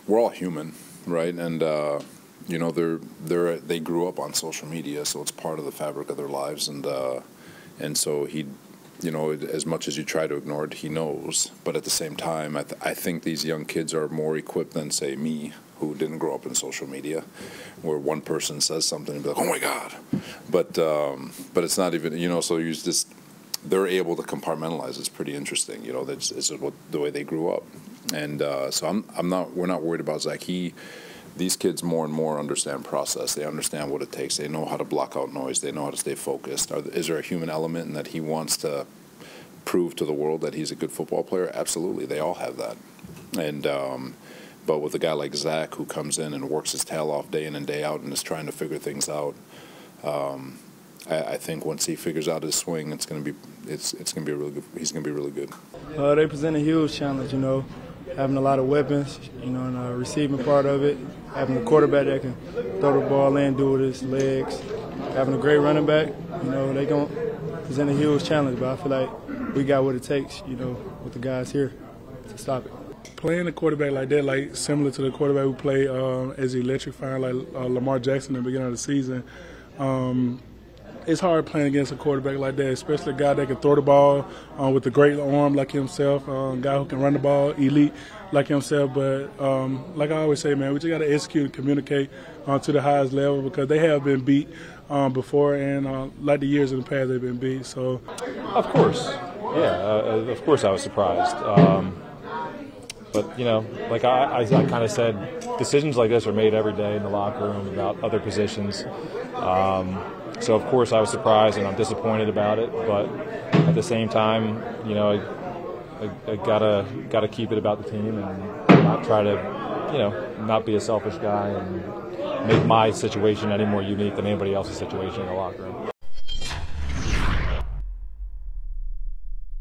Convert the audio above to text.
we're all human, right? And you know, they grew up on social media, so it's part of the fabric of their lives, and so he, you know, as much as you try to ignore it, he knows. But at the same time, I think these young kids are more equipped than, say, me, who didn't grow up in social media, where one person says something and be like, oh my God, but it's not even, you know, so you just, they're able to compartmentalize. It's pretty interesting, you know. That's the way they grew up, and so we're not worried about Zach. These kids more and more understand process. They understand what it takes. They know how to block out noise. They know how to stay focused. Is there a human element in that he wants to prove to the world that he's a good football player? Absolutely, they all have that, and but with a guy like Zach who comes in and works his tail off day in and day out and is trying to figure things out. I think once he figures out his swing, it's going to be really good. He's going to be really good. They present a huge challenge, you know, having a lot of weapons, you know, and the receiving part of it, having a quarterback that can throw the ball in, do it with his legs, having a great running back, you know, they're going to present a huge challenge. But I feel like we got what it takes, you know, with the guys here to stop it. Playing a quarterback like that, like similar to the quarterback who played as electrifying, like Lamar Jackson in the beginning of the season. It's hard playing against a quarterback like that, especially a guy that can throw the ball with a great arm like himself, a guy who can run the ball elite like himself. But like I always say, man, we just got to execute and communicate to the highest level, because they have been beat before, and like the years in the past they've been beat. So, of course, yeah, of course I was surprised. But, you know, like I kind of said, decisions like this are made every day in the locker room about other positions. So, of course, I was surprised and I'm disappointed about it. But at the same time, you know, I gotta keep it about the team and not try to, you know, not be a selfish guy and make my situation any more unique than anybody else's situation in the locker room.